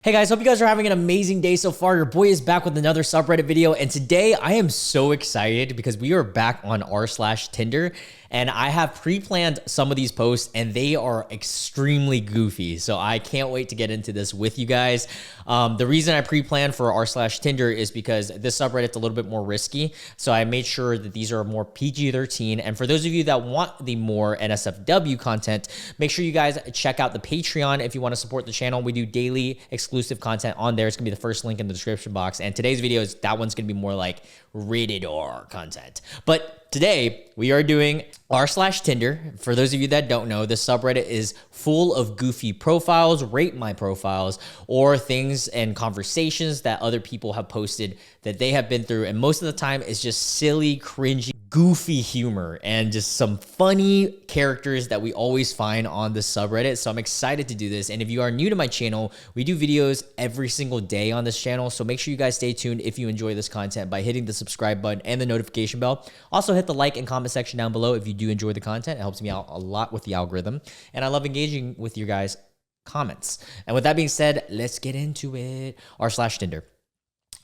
Hey guys, hope you guys are having an amazing day so far. Your boy is back with another subreddit video, and today I am so excited because we are back on r/Tinder, and I have pre-planned some of these posts and they are extremely goofy. So I can't wait to get into this with you guys. The reason I pre-planned for r/Tinder is because this subreddit's a little bit more risky. So I made sure that these are more PG-13. And for those of you that want the more NSFW content, make sure you guys check out the Patreon if you want to support the channel. We do daily exclusive content on there. It's gonna be the first link in the description box. And today's video is that one's gonna be more like rated R content. But today we are doing r/Tinder. For those of you that don't know, this subreddit is full of goofy profiles, rate my profiles, or things and conversations that other people have posted that they have been through. And most of the time it's just silly, cringy, goofy humor and just some funny characters that we always find on the subreddit. So I'm excited to do this. And if you are new to my channel, we do videos every single day on this channel. So make sure you guys stay tuned if you enjoy this content by hitting the subscribe button and the notification bell. Also hit the like and comment section down below if you do enjoy the content. It helps me out a lot with the algorithm. And I love engaging with your guys' comments. And with that being said, let's get into it. r/Tinder.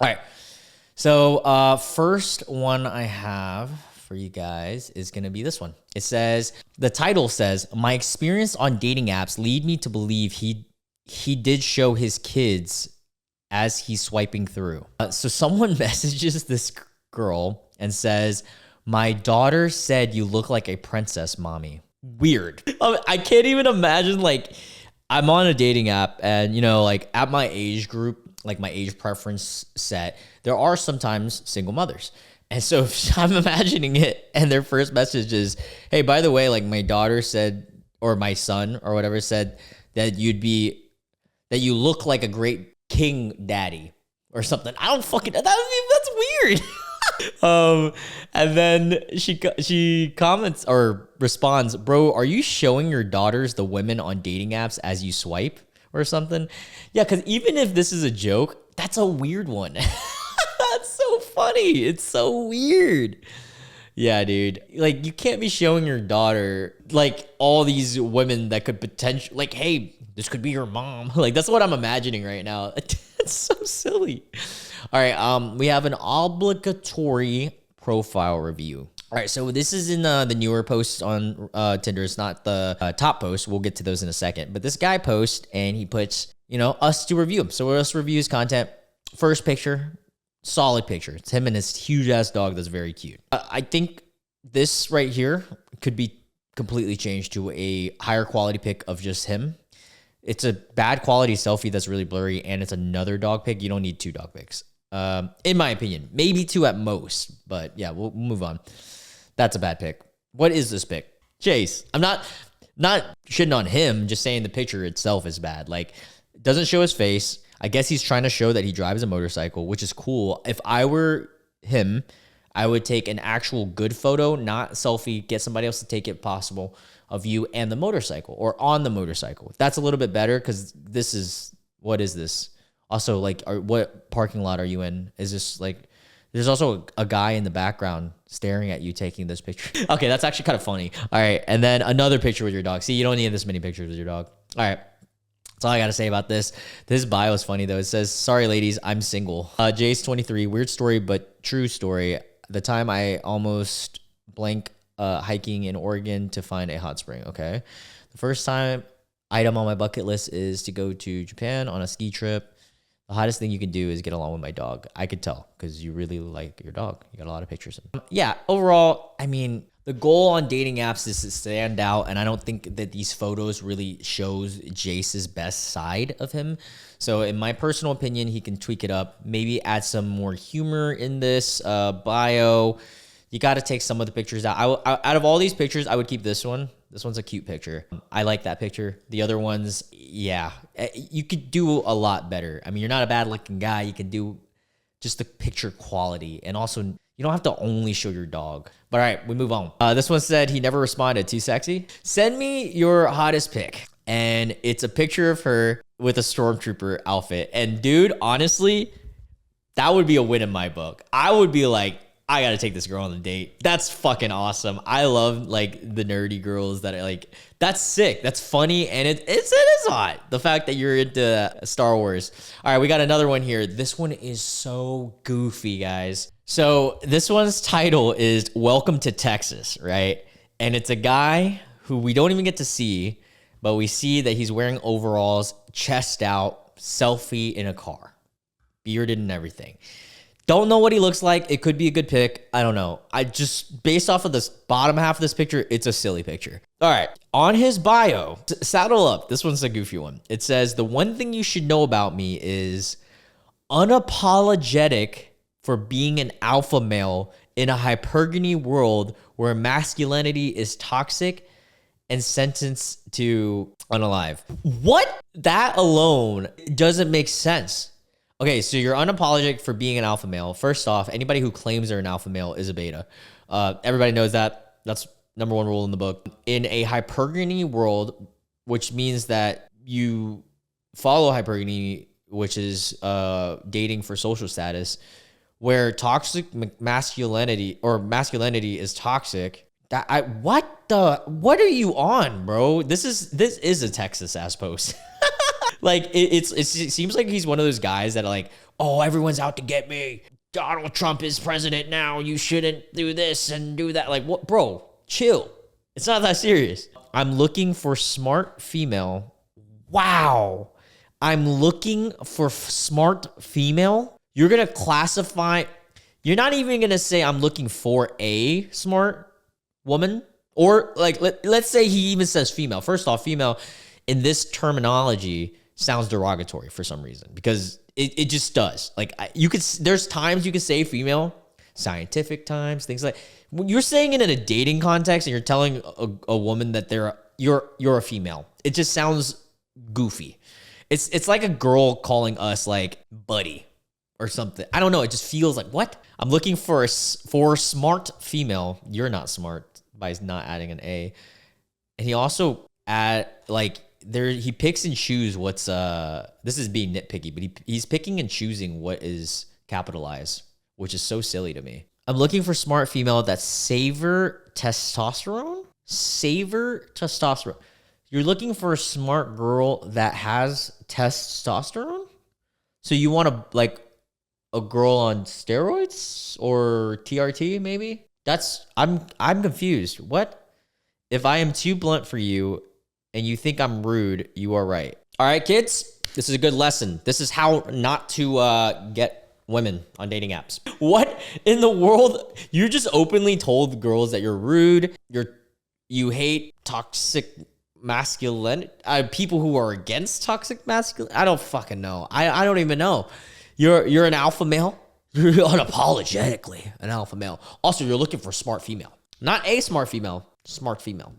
All right. So first one I have for you guys is going to be this one. It says, the title says, my experience on dating apps lead me to believe he did show his kids as he's swiping through. So someone messages this girl and says, my daughter said you look like a princess, mommy. Weird. I can't even imagine, like, I'm on a dating app and, you know, like at my age group, like my age preference set, there are sometimes single mothers. And so if I'm imagining it and their first message is, hey, by the way, like my daughter said, or my son or whatever said that you look like a great king daddy or something. I don't fucking, that's weird. And then she comments or responds, bro, are you showing your daughters the women on dating apps as you swipe or something? Yeah, because even if this is a joke, that's a weird one. That's so funny. It's so weird. Yeah, dude. Like, you can't be showing your daughter, like, all these women that could potentially, like, hey, this could be your mom. Like, that's what I'm imagining right now. It's so silly. All right, we have an obligatory profile review. All right, so this is in the newer posts on Tinder. It's not the top post. We'll get to those in a second. But this guy posts, and he puts, you know, us to review him. So us reviews content. First picture, solid picture. It's him and his huge-ass dog that's very cute. I think this right here could be completely changed to a higher quality pic of just him. It's a bad quality selfie that's really blurry, and it's another dog pic. You don't need two dog pics. In my opinion, maybe two at most, but yeah, we'll move on. That's a bad pic. What is this pic? Chase. I'm not shitting on him, just saying the picture itself is bad. Like, it doesn't show his face. I guess he's trying to show that he drives a motorcycle, which is cool. If I were him, I would take an actual good photo, not selfie, get somebody else to take it if possible, of you and the motorcycle or on the motorcycle. That's a little bit better because this is, what is this? Also, like, what parking lot are you in? Is this like, there's also a guy in the background staring at you taking this picture. Okay, that's actually kind of funny. All right, and then another picture with your dog. See, you don't need this many pictures with your dog. All right, that's all I got to say about this. This bio is funny, though. It says, sorry, ladies, I'm single. Jace 23, weird story, but true story. The time I almost blank hiking in Oregon to find a hot spring, okay? The first item on my bucket list is to go to Japan on a ski trip. The hottest thing you can do is get along with my dog. I could tell because you really like your dog. You got a lot of pictures of him. Yeah, overall, I mean, the goal on dating apps is to stand out, and I don't think that these photos really shows Jace's best side of him. So in my personal opinion, he can tweak it up, maybe add some more humor in this bio. You got to take some of the pictures out. Out of all these pictures, I would keep this one. This one's a cute picture. I like that picture. The other ones, yeah, you could do a lot better. I mean, you're not a bad looking guy. You can do just the picture quality. And also, you don't have to only show your dog. But all right, we move on. This one said he never responded. Too sexy? Send me your hottest pic. And it's a picture of her with a stormtrooper outfit. And dude, honestly, that would be a win in my book. I would be like, I gotta take this girl on a date. That's fucking awesome. I love like the nerdy girls that are like, that's sick. That's funny. And it is hot. The fact that you're into Star Wars. All right, we got another one here. This one is so goofy, guys. So this one's title is Welcome to Texas, right? And it's a guy who we don't even get to see, but we see that he's wearing overalls, chest out, selfie in a car, bearded and everything. Don't know what he looks like. It could be a good pick. I don't know. I just, based off of this bottom half of this picture, it's a silly picture. All right. On his bio, saddle up. This one's a goofy one. It says, the one thing you should know about me is unapologetic for being an alpha male in a hypergamy world where masculinity is toxic and sentenced to unalive. What? That alone doesn't make sense. Okay, so you're unapologetic for being an alpha male. First off, anybody who claims they're an alpha male is a beta. Everybody knows that. That's number one rule in the book. In a hypergamy world, which means that you follow hypergamy, which is dating for social status, where toxic masculinity or masculinity is toxic. What are you on, bro? This is a Texas ass post. Like it seems like he's one of those guys that are like, oh, everyone's out to get me. Donald Trump is president now. You shouldn't do this and do that. Like, what, bro? Chill. It's not that serious. I'm looking for smart female. Wow. I'm looking for smart female. You're gonna classify. You're not even gonna say I'm looking for a smart woman, or like let's say he even says female. First off, female in this terminology sounds derogatory for some reason, because it just does. Like there's times you could say female, scientific times, things like, when you're saying it in a dating context and you're telling a woman that you're a female, it just sounds goofy. It's like a girl calling us like buddy or something. I don't know. It just feels like, what? I'm looking for a smart female. You're not smart by not adding an A. And he also he picks and chooses what's this is being nitpicky, but he's picking and choosing what is capitalized, which is so silly to me. I'm looking for smart female that savor testosterone. You're looking for a smart girl that has testosterone? So you want a girl on steroids or TRT maybe? I'm confused. What? If I am too blunt for you and you think I'm rude, you are right. All right, kids, this is a good lesson. This is how not to get women on dating apps. What in the world? You just openly told girls that you're rude. You hate toxic masculinity. People who are against toxic masculinity. I don't fucking know. I don't even know. You're an alpha male. You're unapologetically an alpha male. Also, you're looking for a smart female. Not a smart female. Smart female.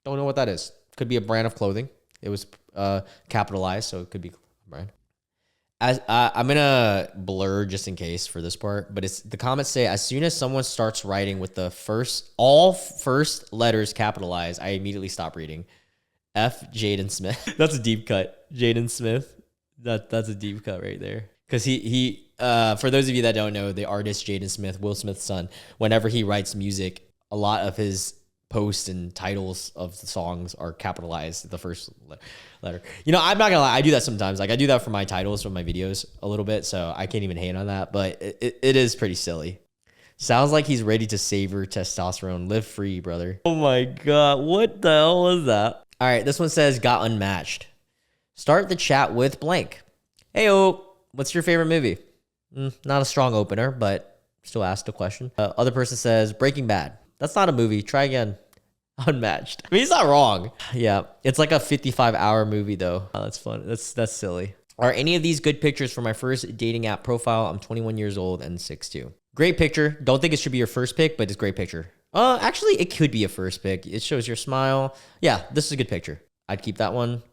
Don't know what that is. Could be a brand of clothing. It was capitalized, so it could be a brand. I'm gonna blur just in case for this part, but the comments say, as soon as someone starts writing with all first letters capitalized, I immediately stop reading. F. Jaden Smith. That's a deep cut. Jaden Smith. That's a deep cut right there. Because he for those of you that don't know, the artist Jaden Smith, Will Smith's son, whenever he writes music, a lot of his posts and titles of the songs are capitalized, the first letter. You know, I'm not gonna lie, I do that sometimes. Like I do that for my titles from my videos a little bit, so I can't even hate on that, but it is pretty silly. Sounds like he's ready to savor testosterone. Live free, brother. Oh my God, what the hell was that? All right, this one says, got unmatched. Start the chat with blank. Heyo, what's your favorite movie? Not a strong opener, but still asked the question. Other person says, Breaking Bad. That's not a movie. Try again. Unmatched. I mean, he's not wrong. Yeah, it's like a 55-hour movie, though. Oh, that's fun. That's silly. Are any of these good pictures for my first dating app profile? I'm 21 years old and 6'2". Great picture. Don't think it should be your first pick, but it's a great picture. Actually, it could be a first pick. It shows your smile. Yeah, this is a good picture. I'd keep that one.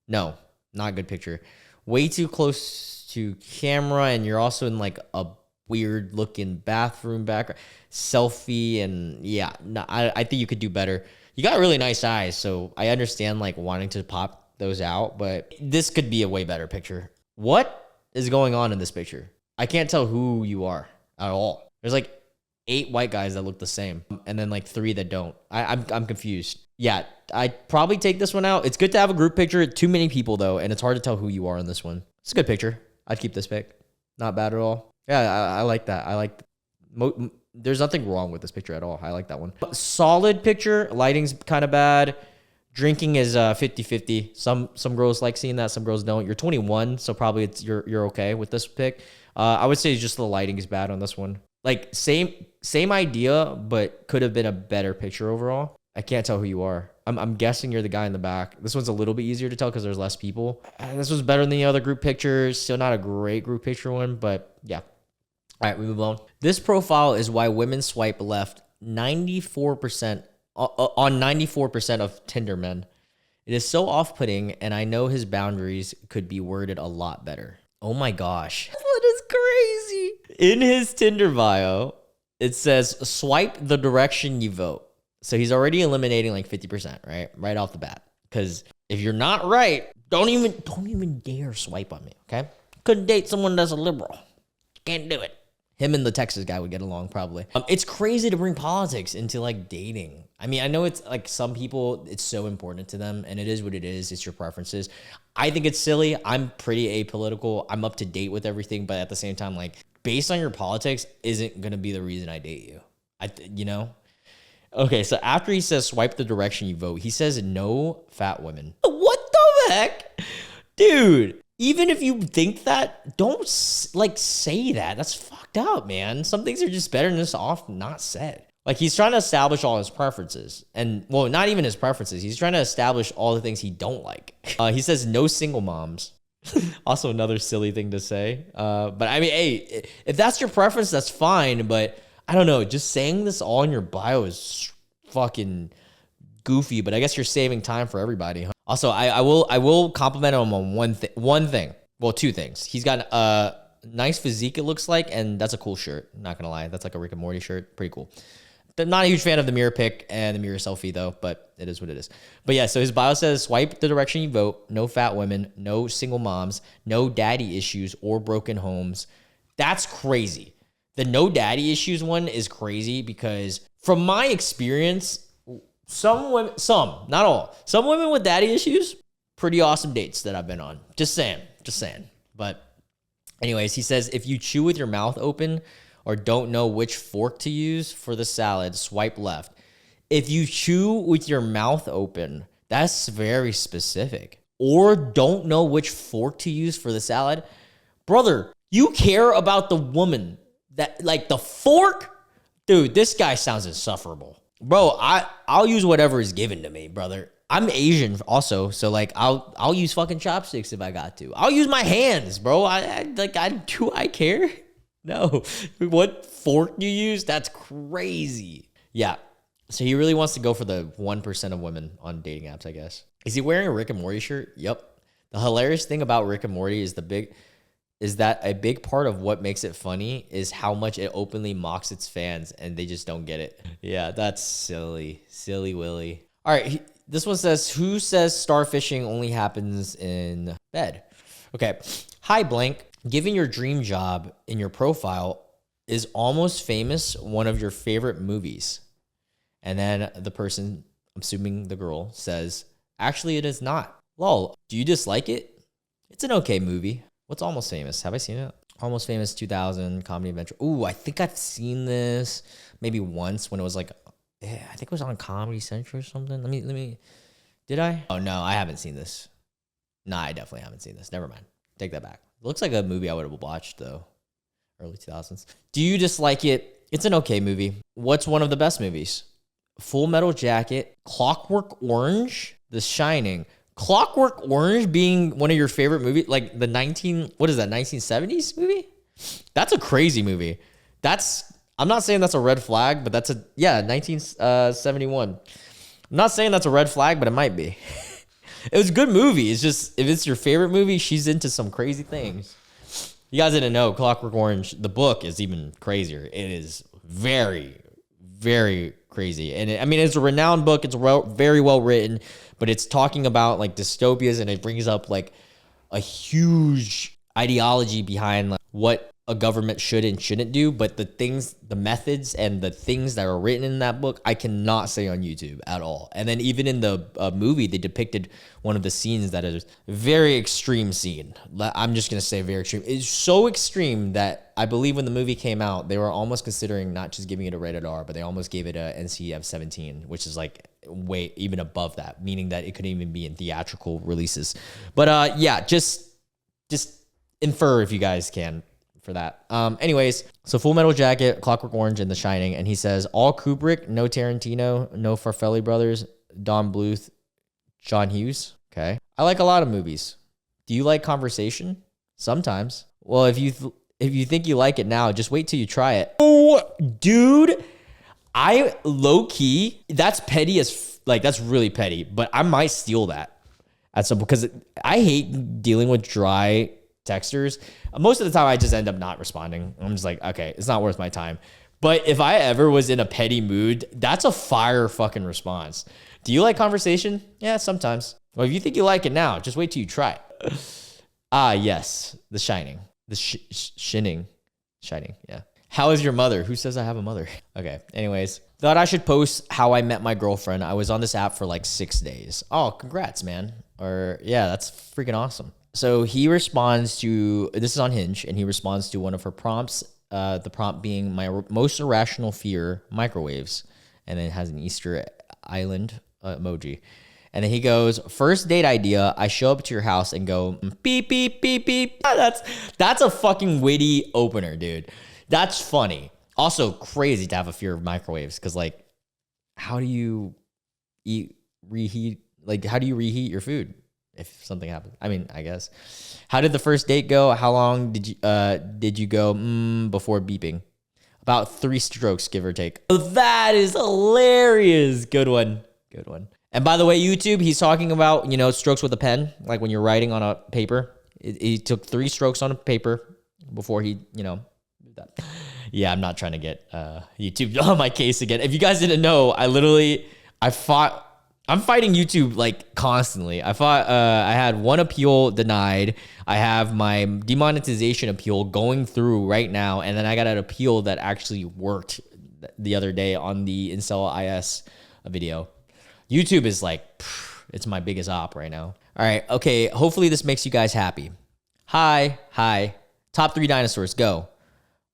No, not a good picture. Way too close to camera, and you're also in like a weird looking bathroom background. Selfie, and yeah, no, I think you could do better. You got really nice eyes, so I understand like wanting to pop those out, but this could be a way better picture. What is going on in this picture? I can't tell who you are at all. There's like 8 white guys that look the same, and then like 3 that don't. I'm confused. Yeah, I'd probably take this one out. It's good to have a group picture. Too many people though, and it's hard to tell who you are in this one. It's a good picture. I'd keep this pic. Not bad at all. Yeah, I like that. There's nothing wrong with this picture at all. I like that one. Solid picture. Lighting's kind of bad. Drinking is 50-50. Some girls like seeing that. Some girls don't. You're 21, so probably you're okay with this pic. I would say just the lighting is bad on this one. Like same idea, but could have been a better picture overall. I can't tell who you are. I'm guessing you're the guy in the back. This one's a little bit easier to tell because there's less people. This was better than the other group pictures. Still not a great group picture one, but yeah. All right, we move on. This profile is why women swipe left 94% on 94% of Tinder men. It is so off-putting, and I know his boundaries could be worded a lot better. Oh my gosh. That is crazy. In his Tinder bio, it says, swipe the direction you vote. So he's already eliminating like 50%, right? Right off the bat. Because if you're not right, don't even dare swipe on me, okay? Couldn't date someone that's a liberal. Can't do it. Him and the Texas guy would get along probably. It's crazy to bring politics into like dating. I mean, I know it's like some people, it's so important to them, and it is what it is. It's your preferences. I think it's silly. I'm pretty apolitical. I'm up to date with everything, but at the same time, like based on your politics isn't going to be the reason I date you. You know? Okay, so after he says swipe the direction you vote, he says no fat women. What the heck? Dude, even if you think that, don't like say that. That's fucked up, man. Some things are just better than just off not said. Like he's trying to establish all his preferences, and well, not even his preferences. He's trying to establish all the things he don't like. He says no single moms. Also another silly thing to say. But I mean, hey, if that's your preference, that's fine. But I don't know. Just saying this all in your bio is fucking goofy. But I guess you're saving time for everybody. Huh? Also, I will compliment him on one thing. Well, 2 things. He's got a nice physique, it looks like, and that's a cool shirt. Not gonna lie, that's like a Rick and Morty shirt. Pretty cool. I'm not a huge fan of the mirror pic and the mirror selfie though, but it is what it is. But yeah, so his bio says swipe the direction you vote, no fat women, no single moms, no daddy issues or broken homes. That's crazy. The no daddy issues one is crazy because from my experience, some women, not all, some women with daddy issues, pretty awesome dates that I've been on. Just saying. But anyways, he says, if you chew with your mouth open or don't know which fork to use for the salad, swipe left. If you chew with your mouth open, that's very specific. Or don't know which fork to use for the salad. Brother, you care about the woman that, like the fork? Dude, this guy sounds insufferable. Bro, I'll use whatever is given to me, brother. I'm Asian also, so like I'll use fucking chopsticks if I got to. I'll use my hands, bro. Do I care? No. What fork you use? That's crazy. Yeah. So he really wants to go for the 1% of women on dating apps, I guess. Is he wearing a Rick and Morty shirt? Yep. The hilarious thing about Rick and Morty is that a big part of what makes it funny is how much it openly mocks its fans and they just don't get it. Yeah, that's silly. Silly Willy. All right, this one says, who says starfishing only happens in bed? Okay. Hi, blank. Given your dream job in your profile, is Almost Famous one of your favorite movies? And then the person, I'm assuming the girl, says, actually, it is not. Lol, do you dislike it? It's an okay movie. What's Almost Famous? Have I seen it? Almost Famous 2000 comedy adventure. Ooh, I think I've seen this maybe once when it was like, I think it was on Comedy Central or something. Let me, did I? Oh no, I haven't seen this. Nah, I definitely haven't seen this. Never mind. Take that back. It looks like a movie I would have watched though. Early 2000s. Do you dislike it? It's an okay movie. What's one of the best movies? Full Metal Jacket, Clockwork Orange, The Shining. Clockwork Orange being one of your favorite movies, like the 1970s movie? That's a crazy movie. I'm not saying that's a red flag, but 1971. I'm not saying that's a red flag, but it might be. It was a good movie. It's just, if it's your favorite movie, she's into some crazy things. You guys didn't know Clockwork Orange, the book is even crazier. It is very, very crazy. And it's a renowned book. It's very well written, but it's talking about like dystopias, and it brings up like a huge ideology behind like what a government should and shouldn't do, but the methods and the things that are written in that book, I cannot say on YouTube at all. And then even in the movie, they depicted one of the scenes that is very extreme scene. I'm just going to say very extreme. It's so extreme that I believe when the movie came out, they were almost considering not just giving it a rated R, but they almost gave it a NC-17, which is like way even above that, meaning that it couldn't even be in theatrical releases. But yeah, just infer if you guys can for that. Anyways, so Full Metal Jacket, Clockwork Orange, and The Shining, and he says all Kubrick, no Tarantino, no Farfelli brothers, Don Bluth, John Hughes. Okay, I like a lot of movies. Do you like conversation? Sometimes. Well, if you think you like it now, just wait till you try it. Oh, dude, I low key, that's petty as like that's really petty, but I might steal that at some because I hate dealing with dry texters. Most of the time I just end up not responding. I'm just like, okay, it's not worth my time. But if I ever was in a petty mood, that's a fire fucking response. Do you like conversation? Yeah, sometimes. Well, if you think you like it now, just wait till you try it. Ah, yes. The Shining. The Shining. Yeah. How is your mother? Who says I have a mother? Okay. Anyways, thought I should post how I met my girlfriend. I was on this app for like 6 days. Oh, congrats, man. Or yeah, that's freaking awesome. So he responds to, this is on Hinge, and he responds to one of her prompts, the prompt being my most irrational fear, microwaves. And then it has an Easter Island emoji. And then he goes, first date idea, I show up to your house and go, beep, beep, beep, beep. That's a fucking witty opener, dude. That's funny. Also crazy to have a fear of microwaves because, like, how do you reheat? Like, how do you reheat your food if something happens? I mean, I guess. How did the first date go? How long did you go before beeping? About 3 strokes, give or take. Oh, that is hilarious. Good one. And by the way, YouTube, he's talking about, strokes with a pen, like when you're writing on a paper. He took 3 strokes on a paper before he, that. Yeah, I'm not trying to get YouTube on my case again. If you guys didn't know, I'm fighting YouTube like constantly. I had one appeal denied. I have my demonetization appeal going through right now. And then I got an appeal that actually worked the other day on the Incel IS video. YouTube is like, it's my biggest op right now. All right. Okay. Hopefully this makes you guys happy. Hi. Top 3 dinosaurs. Go.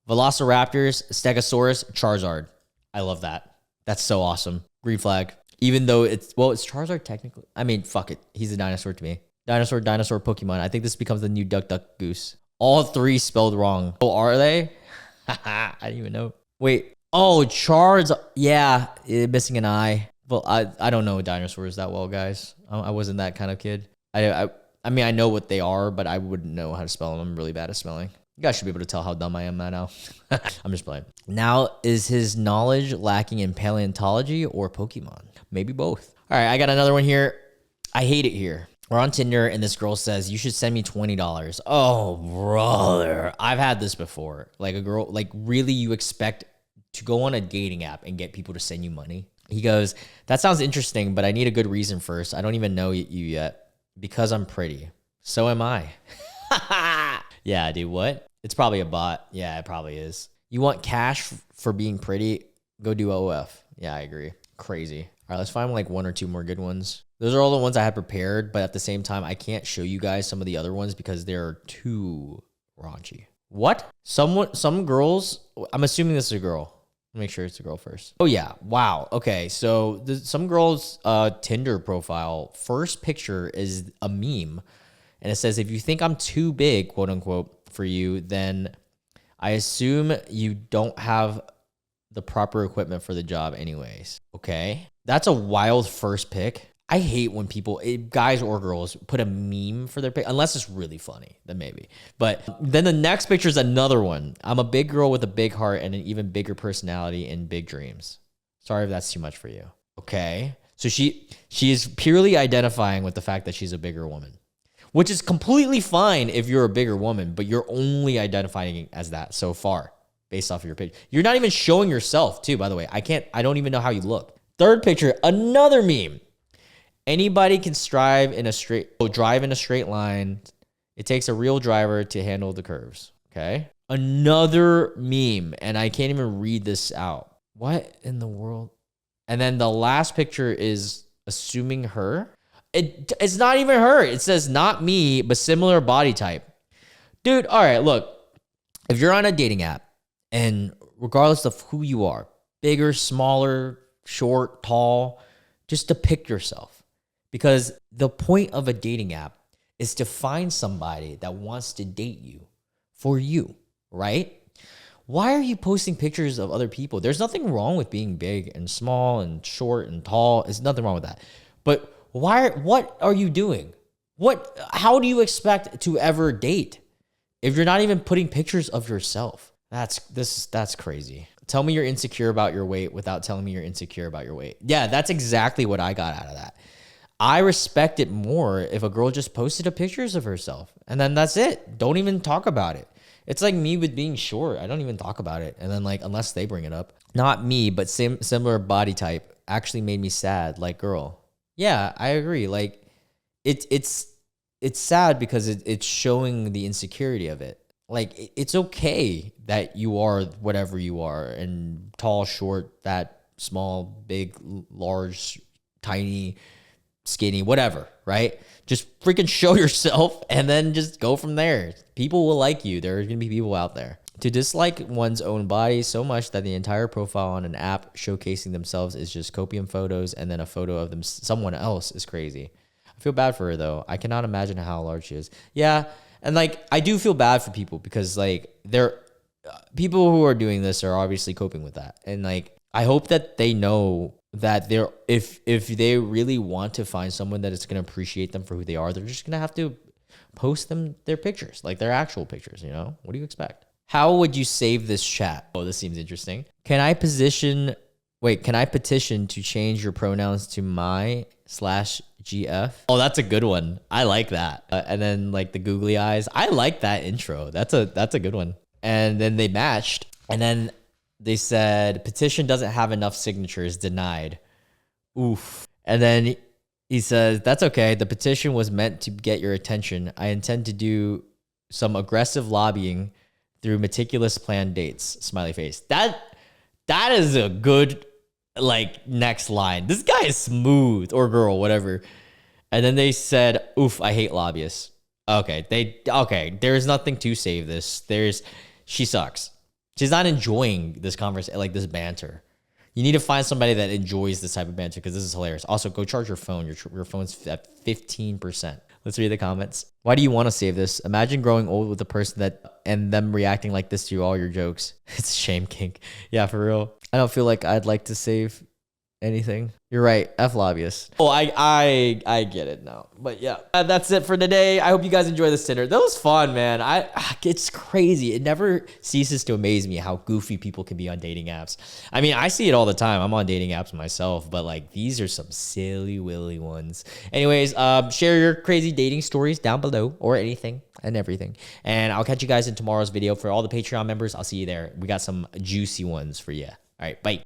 Velociraptors, Stegosaurus, Charizard. I love that. That's so awesome. Green flag. Even though it's Charizard technically. I mean, fuck it. He's a dinosaur to me. Dinosaur, Pokemon. I think this becomes the new Duck, Duck, Goose. All 3 spelled wrong. Oh, are they? I didn't even know. Wait. Oh, Charizard. Yeah, missing an eye. Well, I don't know dinosaurs that well, guys. I wasn't that kind of kid. I mean, I know what they are, but I wouldn't know how to spell them. I'm really bad at spelling. You guys should be able to tell how dumb I am now. I'm just playing. Now, is his knowledge lacking in paleontology or Pokemon? Maybe both. All right, I got another one here. I hate it here. We're on Tinder, and this girl says, you should send me $20. Oh, brother. I've had this before. Like a girl, like really you expect to go on a dating app and get people to send you money? He goes, that sounds interesting, but I need a good reason first. I don't even know you yet. Because I'm pretty. So am I. Yeah, dude, what? It's probably a bot. Yeah, it probably is. You want cash for being pretty? Go do OF. Yeah, I agree. Crazy. All right, let's find like 1 or 2 more good ones. Those are all the ones I had prepared, but at the same time, I can't show you guys some of the other ones because they're too raunchy. What? Some girls, I'm assuming this is a girl. Make sure it's a girl first. Oh yeah, wow. Okay, so some girl's Tinder profile, first picture is a meme. And it says, if you think I'm too big, quote unquote, for you, then I assume you don't have the proper equipment for the job anyways. Okay. That's a wild first pick. I hate when people, guys or girls, put a meme for their pic, unless it's really funny, then maybe. But then the next picture is another one. I'm a big girl with a big heart and an even bigger personality and big dreams. Sorry if that's too much for you. Okay. So she is purely identifying with the fact that she's a bigger woman, which is completely fine if you're a bigger woman, but you're only identifying as that so far based off of your picture. You're not even showing yourself too, by the way. I don't even know how you look. Third picture, another meme. Anybody can drive in a straight line. It takes a real driver to handle the curves. Okay. Another meme, and I can't even read this out. What in the world? And then the last picture is assuming her. It's not even her. It says not me, but similar body type. Dude, all right, look. If you're on a dating app, and regardless of who you are, bigger, smaller, short, tall, just depict yourself. Because the point of a dating app is to find somebody that wants to date you for you, right? Why are you posting pictures of other people? There's nothing wrong with being big and small and short and tall. There's nothing wrong with that. But what are you doing? How do you expect to ever date if you're not even putting pictures of yourself? That's crazy. Tell me you're insecure about your weight without telling me you're insecure about your weight. Yeah, that's exactly what I got out of that. I respect it more if a girl just posted a pictures of herself and then that's it. Don't even talk about it. It's like me with being short. I don't even talk about it. And then like, unless they bring it up, not me, but similar body type actually made me sad. Like, girl, yeah, I agree. Like it's sad because it's showing the insecurity of it. Like it's okay that you are whatever you are, and tall, short, fat, small, big, large, tiny, skinny, whatever, right? Just freaking show yourself and then just go from there. People will like you. There are going to be people out there. To dislike one's own body so much that the entire profile on an app showcasing themselves is just copium photos and then a photo of someone else is crazy. I feel bad for her though. I cannot imagine how large she is. Yeah, and like I do feel bad for people because like people who are doing this are obviously coping with that. And like I hope that they know that if they really want to find someone that is going to appreciate them for who they are, they're just going to have to post their pictures, like their actual pictures, you know? What do you expect? How would you save this chat? Oh, this seems interesting. Can I petition to change your pronouns to my/GF? Oh, that's a good one. I like that. And then like the googly eyes. I like that intro. That's a good one. And then they matched. And then they said, petition doesn't have enough signatures, denied. Oof. And then he says, that's okay. The petition was meant to get your attention. I intend to do some aggressive lobbying through meticulous planned dates. Smiley face. That is a good like next line. This guy is smooth, or girl, whatever. And then they said, oof, I hate lobbyists. Okay. There's nothing to save this. She sucks. She's not enjoying this conversation, like this banter. You need to find somebody that enjoys this type of banter because this is hilarious. Also, go charge your phone. Your phone's at 15%. Let's read the comments. Why do you want to save this? Imagine growing old with a person and them reacting like this to all your jokes. It's a shame kink. Yeah, for real. I don't feel like I'd like to save anything. You're right. F lobbyists. Oh, I get it now. But yeah, that's it for today. I hope you guys enjoy this Tinder. That was fun, man. It's crazy. It never ceases to amaze me how goofy people can be on dating apps. I mean, I see it all the time. I'm on dating apps myself, but like these are some silly willy ones. Anyways, share your crazy dating stories down below, or anything and everything. And I'll catch you guys in tomorrow's video. For all the Patreon members, I'll see you there. We got some juicy ones for you. All right, bye.